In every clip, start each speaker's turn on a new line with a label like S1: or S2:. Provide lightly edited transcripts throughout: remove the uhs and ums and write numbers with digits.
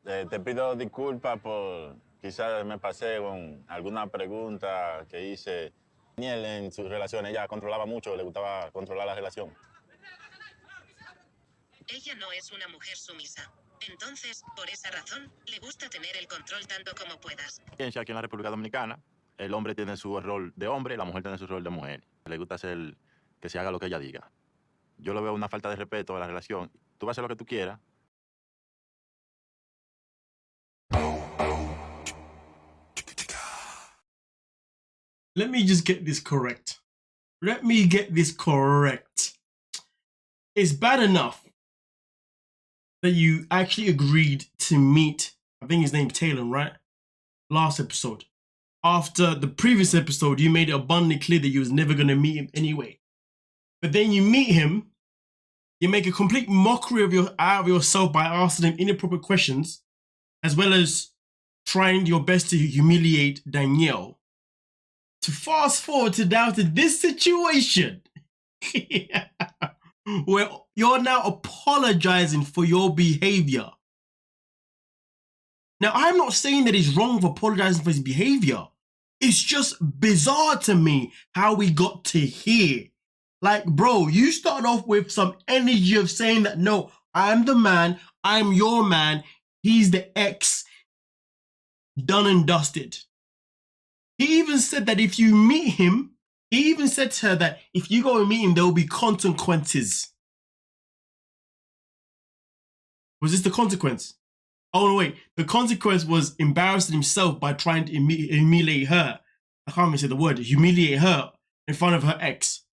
S1: Te pido disculpas por quizás me pasé con alguna pregunta que hice. Danielle en sus relaciones, ella controlaba mucho, le gustaba controlar la relación.
S2: Ella no es una mujer sumisa. Entonces, por esa razón, le gusta tener el control tanto como puedas.
S1: Aquí en la República Dominicana, el hombre tiene su rol de hombre, la mujer tiene su rol de mujer. Le gusta hacer que se haga lo que ella diga. Yo lo veo una falta de respeto a la relación. Tú vas a hacer lo que tú quieras.
S3: Let me just get this correct. Let me get this correct. It's bad enough that you actually agreed to meet, I think his name's Taylor, right? Last episode. After the previous episode, you made it abundantly clear that you was never going to meet him anyway. But then you meet him, you make a complete mockery out of yourself by asking him inappropriate questions, as well as trying your best to humiliate Danielle. To fast forward to now to this situation where you're now apologizing for your behavior. Now, I'm not saying that he's wrong for apologizing for his behavior. It's just bizarre to me how we got to here. Like, bro, you started off with some energy of saying that, no, I'm the man, I'm your man, he's the ex, done and dusted. He even said that if you meet him, he even said to her that if you go and meet him, there will be consequences. Was this the consequence? Oh, no, wait. The consequence was embarrassing himself by trying to humiliate her. I can't even say the word. Humiliate her in front of her ex.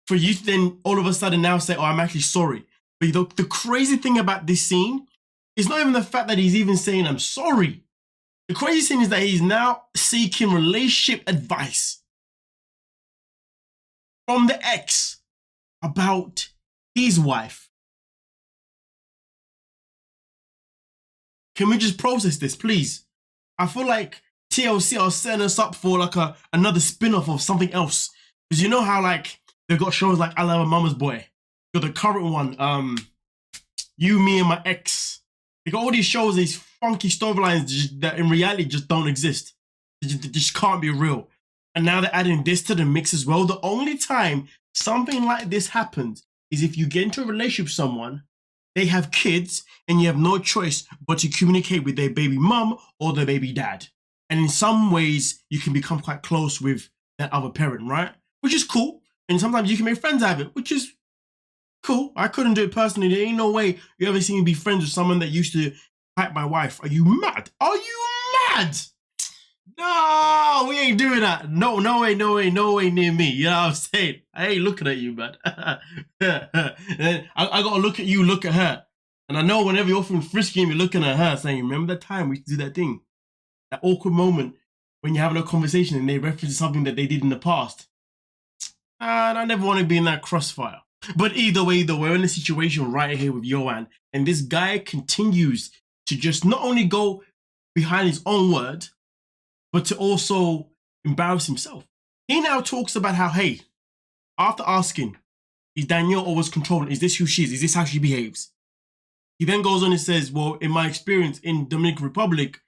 S3: For you to then all of a sudden now say, oh, I'm actually sorry. But the crazy thing about this scene is not even the fact that he's even saying, I'm sorry. The crazy thing is that he's now seeking relationship advice from the ex about his wife. Can we just process this, please? I feel like TLC are setting us up for like another spin-off of something else. Because you know how like they've got shows like I Love a Mama's Boy. Got the current one, You, Me and My Ex. They got all these shows, these funky storylines that in reality just don't exist. They just can't be real. And now they're adding this to the mix as well. The only time something like this happens is if you get into a relationship with someone, they have kids, and you have no choice but to communicate with their baby mum or their baby dad. And in some ways, you can become quite close with that other parent, right? Which is cool. And sometimes you can make friends out of it, which is cool. I couldn't do it personally. There ain't no way you ever seen me be friends with someone that used to fight my wife. Are you mad? Are you mad? No, we ain't doing that. No way near me. You know what I'm saying? I ain't looking at you, man. I gotta look at you, look at her. And I know whenever you're feeling frisky and you're looking at her saying, remember that time we used to do that thing? That awkward moment when you're having a conversation and they reference something that they did in the past. And I never want to be in that crossfire. But either way, we're in a situation right here with Yohan. And this guy continues to just not only go behind his own word, but to also embarrass himself. He now talks about how, hey, after asking, is Danielle always controlling? Is this who she is? Is this how she behaves? He then goes on and says, well, in my experience in Dominican Republic,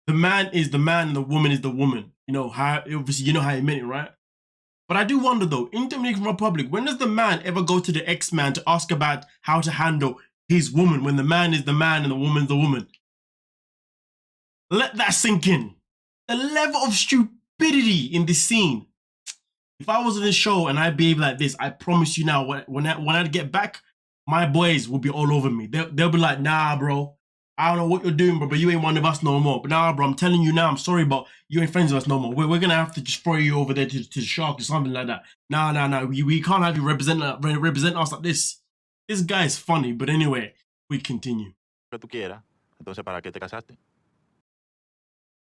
S3: the man is the man and the woman is the woman. You know, how, obviously, you know how he meant it, right? But I do wonder though, in Dominican Republic, when does the man ever go to the ex-man to ask about how to handle his woman when the man is the man and the woman's the woman? Let that sink in. The level of stupidity in this scene. If I was in this show and I behave like this, I promise you now, when I get back, my boys will be all over me. They'll be like, nah, bro, I don't know what you're doing, bro, but you ain't one of us no more. But nah, bro, I'm telling you now, I'm sorry, but you ain't friends with us no more. We're going to have to just throw you over there to the shark or something like that. Nah, we can't have you represent us like this. This guy is funny, but anyway, we continue.
S1: Entonces, ¿para qué te casaste?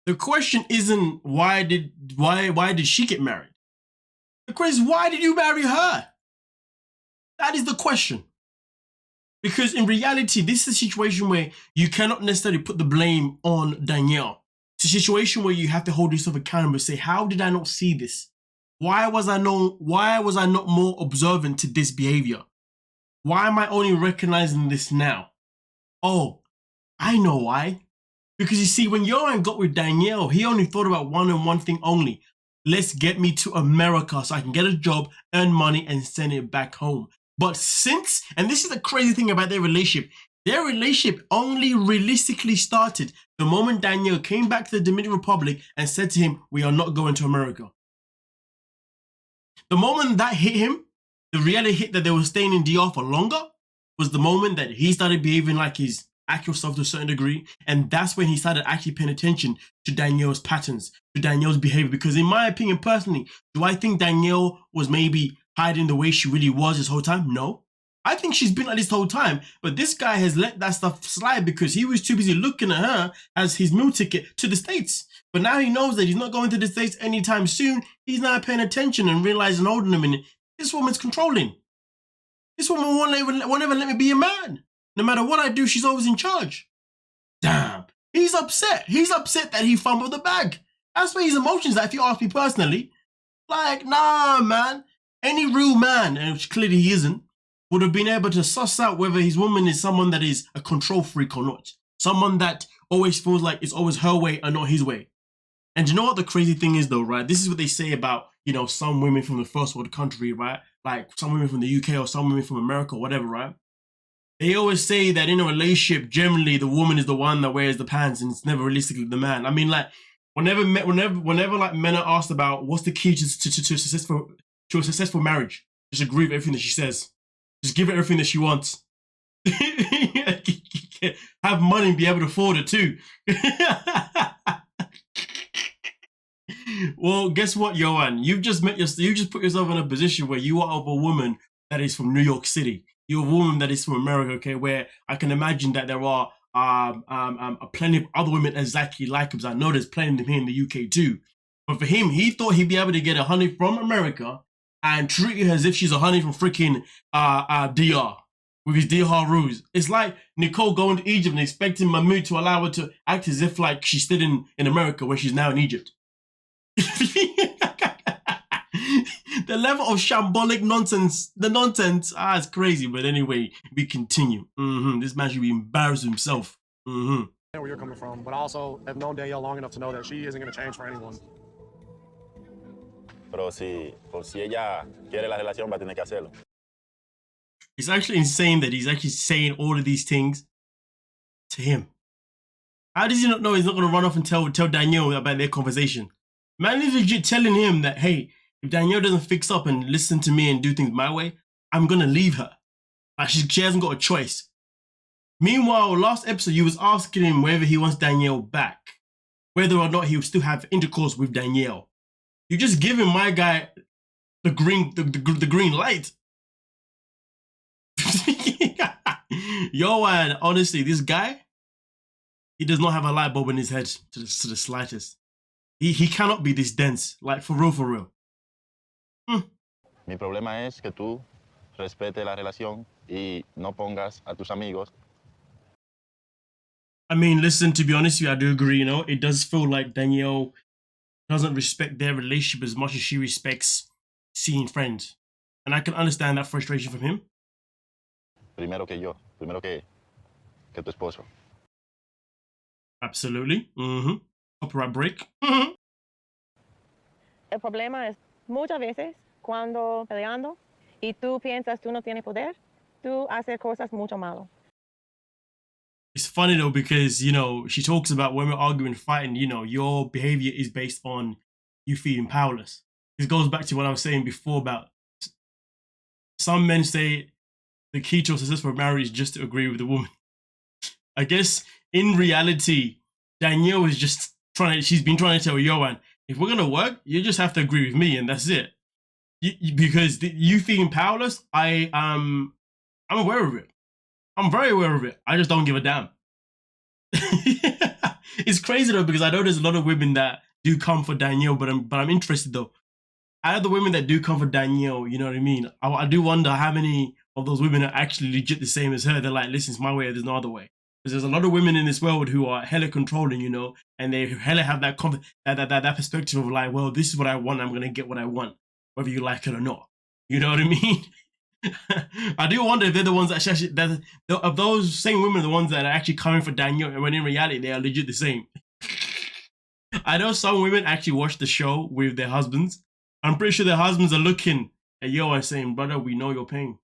S3: The question isn't why did she get married? The question is, why did you marry her? That is the question. Because in reality, this is a situation where you cannot necessarily put the blame on Danielle. It's a situation where you have to hold yourself accountable and say, how did I not see this? Why was I not more observant to this behavior? Why am I only recognizing this now? Oh, I know why. Because you see, when Yohan got with Danielle, he only thought about one and one thing only. Let's get me to America so I can get a job, earn money, and send it back home. But since, and this is the crazy thing about their relationship only realistically started the moment Danielle came back to the Dominican Republic and said to him, we are not going to America. The moment that hit him, the reality hit that they were staying in DR for longer, was the moment that he started behaving like his actual self to a certain degree, and that's when he started actually paying attention to Danielle's patterns, to Danielle's behavior. Because in my opinion, personally, do I think Danielle was maybe hiding the way she really was this whole time? No. I think she's been like this whole time, but this guy has let that stuff slide because he was too busy looking at her as his meal ticket to the States. But now he knows that he's not going to the States anytime soon. He's now paying attention and realizing, hold on a minute, this woman's controlling. This woman won't ever let me be a man. No matter what I do, she's always in charge. Damn. He's upset. He's upset that he fumbled the bag. That's where his emotions are, if you ask me personally. Like, nah, man. Any real man, and which clearly he isn't, would have been able to suss out whether his woman is someone that is a control freak or not. Someone that always feels like it's always her way and not his way. And you know what the crazy thing is though, right? This is what they say about, you know, some women from the first world country, right? Like some women from the UK or some women from America or whatever, right? They always say that in a relationship, generally the woman is the one that wears the pants and it's never realistically the man. I mean, like, whenever like men are asked about what's the key to a successful marriage, just agree with everything that she says. Just give her everything that she wants. Have money and be able to afford it too. Well, guess what, Yohan? You've just put yourself in a position where you are of a woman that is from New York City. You're a woman that is from America, okay? Where I can imagine that there are plenty of other women exactly like him. Because I know there's plenty of them here in the UK too. But for him, he thought he'd be able to get a honey from America and treat her as if she's a honey from freaking DR with his DR rules. It's like Nicole going to Egypt and expecting Mahmoud to allow her to act as if like she's still in America when she's now in Egypt. The level of shambolic nonsense, it's crazy. But anyway, we continue. This man should be embarrassed himself.
S4: Where you're coming from, but I also have known Danielle long enough to know that she isn't going to change for anyone.
S1: Pero si ella quiere la relación, va a tener que hacerlo.
S3: It's actually insane that he's actually saying all of these things to him. How does he not know he's not going to run off and tell Danielle about their conversation? Man is legit telling him that, hey, if Danielle doesn't fix up and listen to me and do things my way, I'm going to leave her. Like she hasn't got a choice. Meanwhile, last episode, you was asking him whether he wants Danielle back, whether or not he will still have intercourse with Danielle. You just giving my guy the green light. Yohan, honestly, this guy, he does not have a light bulb in his head to the slightest. He cannot be this dense, like for real.
S1: Mi problema es que tú respete la relación y no pongas a tus amigos.
S3: I mean, listen, to be honest with you, I do agree, you know, it does feel like Danielle doesn't respect their relationship as much as she respects seeing friends. And I can understand that frustration from him.
S1: Primero que tu esposo.
S3: Absolutely. Copyright break.
S5: El problema es muchas veces cuando peleando y tú piensas tú no tienes poder, tú haces cosas mucho malo.
S3: It's funny though because, you know, she talks about when we're arguing, fighting, you know, your behavior is based on you feeling powerless. This goes back to what I was saying before about some men say the key to a successful marriage is just to agree with the woman. I guess in reality, Danielle is just she's been trying to tell Yohan, if we're going to work, you just have to agree with me and that's it. Because you feeling powerless, I'm aware of it. I'm very aware of it. I just don't give a damn. It's crazy though, because I know there's a lot of women that do come for Danielle, but I'm interested though. Out of the women that do come for Danielle, you know what I mean? I do wonder how many of those women are actually legit the same as her. They're like, listen, it's my way or there's no other way. Because there's a lot of women in this world who are hella controlling, you know, and they hella have that perspective of like, well, this is what I want. I'm going to get what I want, whether you like it or not. You know what I mean? I do wonder if they're the ones that actually, that of those same women, the ones that are actually coming for Danielle, and when in reality they are legit the same. I know some women actually watch the show with their husbands. I'm pretty sure their husbands are looking at Yohan saying, "Brother, we know your pain."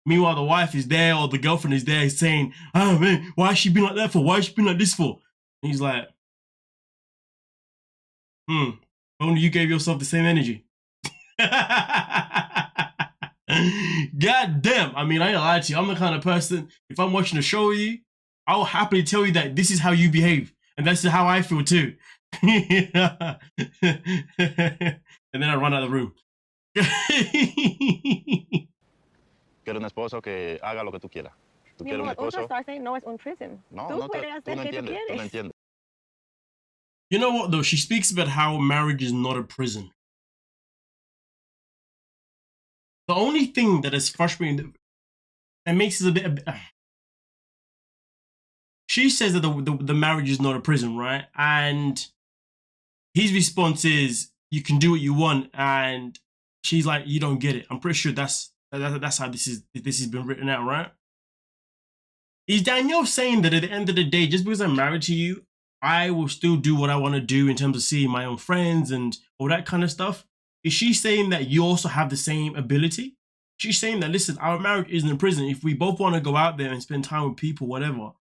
S3: Meanwhile, the wife is there or the girlfriend is there saying, "Oh man, why has she been like that for? Why has she been like this for?" And he's like, only you gave yourself the same energy. God damn. I mean, I ain't gonna lie to you. I'm the kind of person, if I'm watching a show with you, I'll happily tell you that this is how you behave. And that's how I feel too. And then I run out of the room.
S1: Quiero un esposo que haga lo que tú quieras. Tú
S5: Mi
S1: quieres un
S5: amor,
S1: esposo.
S5: Otra no es un prison.
S1: No,
S5: Tú
S1: no,
S5: puedes
S1: tú
S5: hacer
S1: no
S5: que tú
S1: entiendes. Tú no
S5: quieres.
S1: entiendes.
S3: You know what though? She speaks about how marriage is not a prison. The only thing that is frustrating and makes it a bit. She says that the marriage is not a prison, right? And his response is, "You can do what you want," and she's like, "You don't get it." I'm pretty sure that's how this has been written out, right? Is Danielle saying that at the end of the day, just because I'm married to you, I will still do what I want to do in terms of seeing my own friends and all that kind of stuff? Is she saying that you also have the same ability? She's saying that, listen, our marriage isn't a prison. If we both want to go out there and spend time with people, whatever,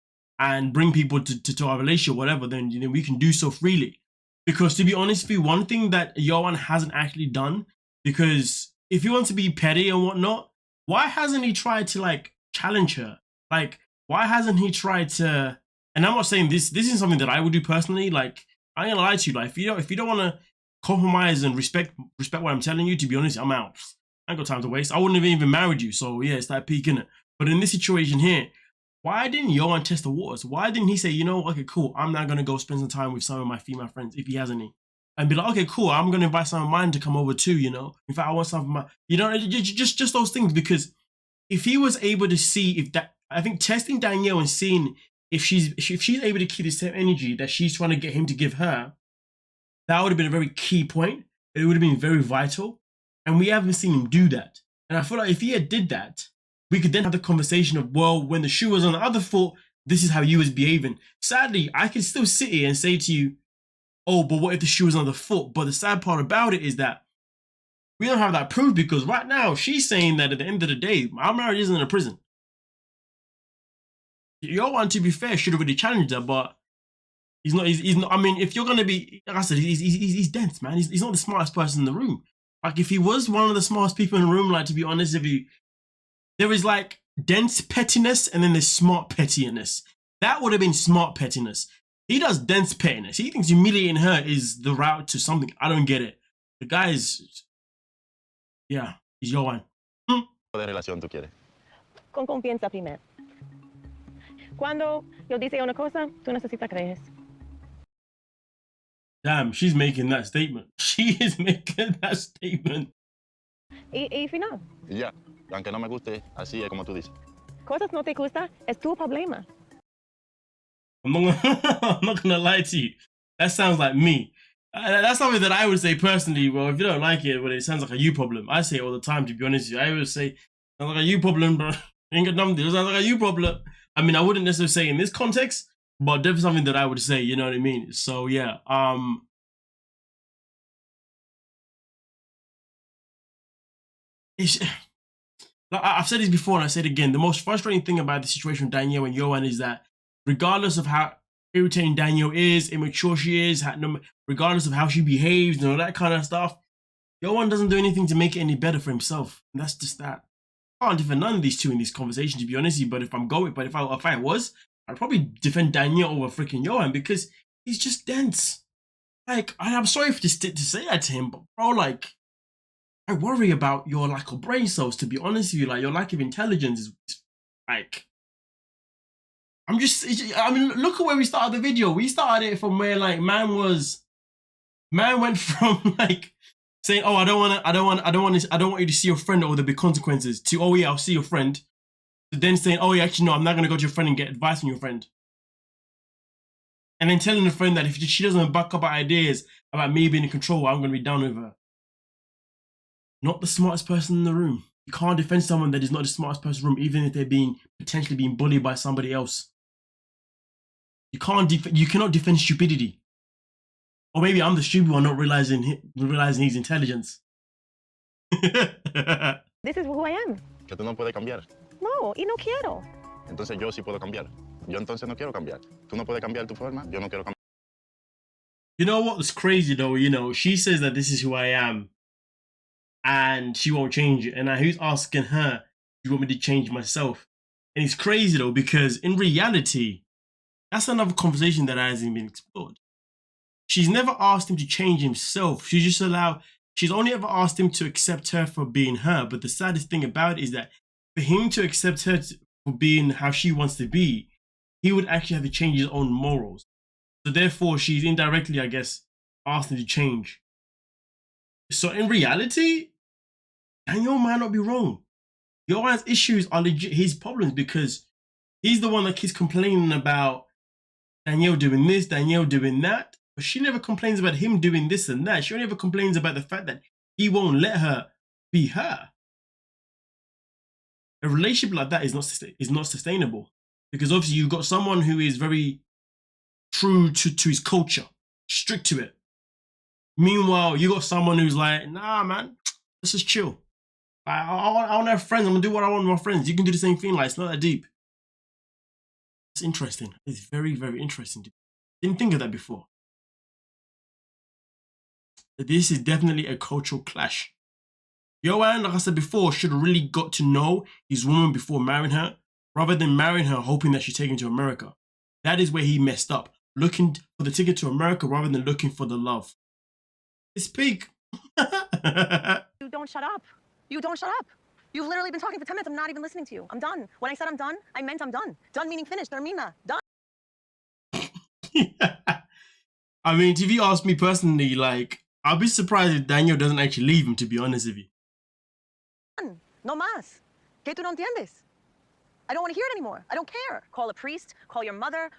S3: and bring people to our relationship, whatever, then we can do so freely. Because to be honest with you, one thing that Yohan hasn't actually done, because if he wants to be petty and whatnot, why hasn't he tried to like challenge her? Like, why hasn't he tried to? And I'm not saying this is something that I would do personally. Like, I ain't gonna lie to you. Like, if you don't want to compromise and respect what I'm telling you, to be honest, I'm out. I ain't got time to waste. I wouldn't have even married you. So yeah, it's that peak, innit? But in this situation here, why didn't Yohan test the waters? Why didn't he say, you know, okay, cool, I'm not gonna go spend some time with some of my female friends if he has any, and be like, okay, cool, I'm gonna invite some of mine to come over too. You know, in fact, I want some of my, you know, just those things. Because if he was able to see if that, I think testing Danielle and seeing if she's able to keep the same energy that she's trying to get him to give her, that would have been a very key point. It would have been very vital, and we haven't seen him do that. And I feel like if he had did that, we could then have the conversation of, well, when the shoe was on the other foot, this is how you was behaving. Sadly, I can still sit here and say to you, oh, but what if the shoe was on the foot? But the sad part about it is that we don't have that proof, because right now she's saying that at the end of the day, our marriage isn't a prison. Yohan, to be fair, should have really challenged her, but he's not. He's not. I mean, if you're gonna be, like I said, he's dense, man. He's not the smartest person in the room. Like, if he was one of the smartest people in the room, like, to be honest, there is like dense pettiness and then there's smart pettiness. That would have been smart pettiness. He does dense pettiness. He thinks humiliating her is the route to something. I don't get it. The guy is, yeah, he's Yohan.
S1: ¿Qué tipo de relación tú quieres?
S5: Con confianza primero. Cuando yo dice una cosa, tú necesitas creer.
S3: Damn, she's making that statement. She is making that statement.
S5: Y final.
S1: Y ya, aunque no me guste, así es como tú dices.
S5: Cosas no te gustan, es tu problema.
S3: I'm not gonna lie to you. That sounds like me. That's something that I would say personally. Well, if you don't like it, well, it sounds like a you problem. I say it all the time, to be honest with you. I always say, sounds like a you problem, bro. Ain't got nothing to do. It sounds like a you problem. I mean, I wouldn't necessarily say in this context, but definitely something that I would say, you know what I mean? So yeah, I've said this before and I say it again. The most frustrating thing about the situation with Danielle and Yohan is that regardless of how irritating Danielle is, immature she is, regardless of how she behaves and all that kind of stuff, Yohan doesn't do anything to make it any better for himself. And that's just that. I can't defend none of these two in this conversation, to be honest with you, but if I was, I'd probably defend Danielle over freaking Yohan, because he's just dense. Like, I'm sorry to say that to him, but bro, like, I worry about your lack of brain cells, to be honest with you. Like, your lack of intelligence is like, I mean, look at where we started the video. We started it from where, like, man went from like saying, oh, I don't want you to see your friend or there'll be consequences, to, oh yeah, I'll see your friend, to then saying, oh yeah, actually no, I'm not gonna go to your friend and get advice from your friend. And then telling the friend that if she doesn't back up her ideas about me being in control, I'm gonna be down with her. Not the smartest person in the room. You can't defend someone that is not the smartest person in the room, even if they're potentially being bullied by somebody else. You cannot defend stupidity. Or maybe I'm the stupid one, not realizing his intelligence.
S5: This is who I am.
S1: Que tú no puedes cambiar.
S5: No, y no quiero.
S1: Entonces yo sí puedo cambiar. Yo entonces no quiero cambiar. Tú no puedes cambiar tu forma, yo no quiero cambiar.
S3: You know what's crazy though? You know, she says that this is who I am and she won't change it. And now who's asking her, do you want me to change myself? And it's crazy though, because in reality, that's another conversation that hasn't been explored. She's never asked him to change himself. She's only ever asked him to accept her for being her. But the saddest thing about it is that for him to accept her for being how she wants to be, he would actually have to change his own morals. So therefore, she's indirectly, I guess, asked him to change. So in reality, Danielle might not be wrong. Yohan's issues are legit his problems, because he's the one that keeps complaining about Danielle doing this, Danielle doing that. But she never complains about him doing this and that. She only ever complains about the fact that he won't let her be her. A relationship like that is not sustainable, because obviously you've got someone who is very true to his culture, strict to it. Meanwhile, you got someone who's like, nah, man, let's just chill. I want to have friends. I'm gonna do what I want with my friends. You can do the same thing. Like, it's not that deep. It's interesting. It's very, very interesting. Didn't think of that before. This is definitely a cultural clash. Yohan, like I said before, should have really got to know his woman before marrying her, rather than marrying her hoping that she's taken to America. That is where he messed up, looking for the ticket to America rather than looking for the love. It's peak.
S5: You don't shut up. You don't shut up. You've literally been talking for 10 minutes. I'm not even listening to you. I'm done. When I said I'm done, I meant I'm done. Done meaning finished. Termina. Done.
S3: I mean, if you ask me personally, like, I'll be surprised if Danielle doesn't actually leave him, to be honest with you.
S5: No más. Que tú no entiendes? I don't want to hear it anymore. I don't care. Call a priest. Call your mother.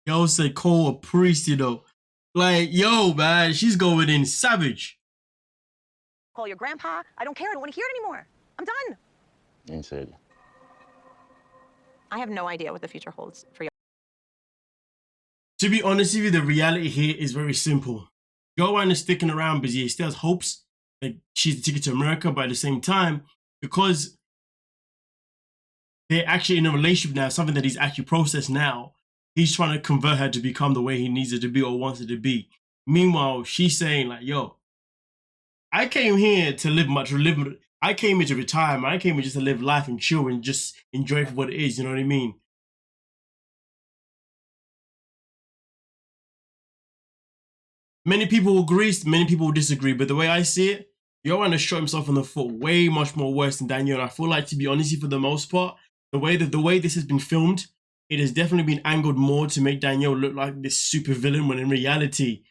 S3: Yo, say call a priest, you know. Like, yo, man, she's going in savage.
S5: Call your grandpa. I don't care. I don't want to hear it anymore. I'm done.
S1: En serio.
S5: I have no idea what the future holds for you.
S3: To be honest with you, the reality here is very simple. Yohan is sticking around because he still has hopes that she's the ticket to America, but at the same time, because they're actually in a relationship now, something that he's actually processed now, he's trying to convert her to become the way he needs her to be or wants her to be. Meanwhile, she's saying like, yo, I came here to I came here to retire, man. I came here just to live life and chill and just enjoy it for what it is, you know what I mean? Many people will agree, many people will disagree, but the way I see it, Yohan has shot himself in the foot way much more worse than Danielle. And I feel like, to be honest, for the most part, the way this has been filmed, it has definitely been angled more to make Danielle look like this super villain, when in reality,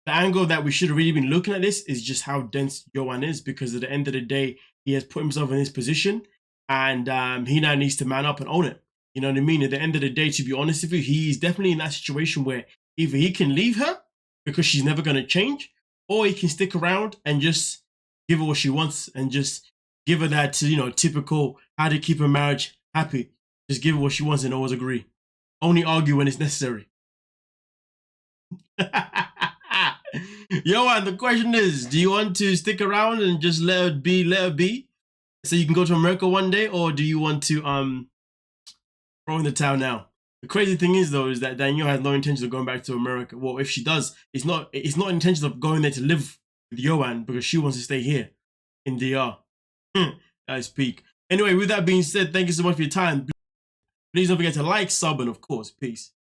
S3: the angle that we should have really been looking at this is just how dense Yohan is, because at the end of the day, he has put himself in this position, and he now needs to man up and own it. You know what I mean? At the end of the day, to be honest with you, he's definitely in that situation where either he can leave her because she's never going to change, or he can stick around and just give her what she wants and just give her that, you know, typical how to keep a marriage happy. Just give her what she wants and always agree. Only argue when it's necessary. Yohan, the question is, do you want to stick around and just let her be, so you can go to America one day, or do you want to throw in the towel now? The crazy thing is, though, is that Danielle has no intention of going back to America. Well, if she does, it's not intention of going there to live with Yohan, because she wants to stay here in DR. That is peak. Anyway, with that being said, thank you so much for your time. Please don't forget to like, sub, and of course, peace.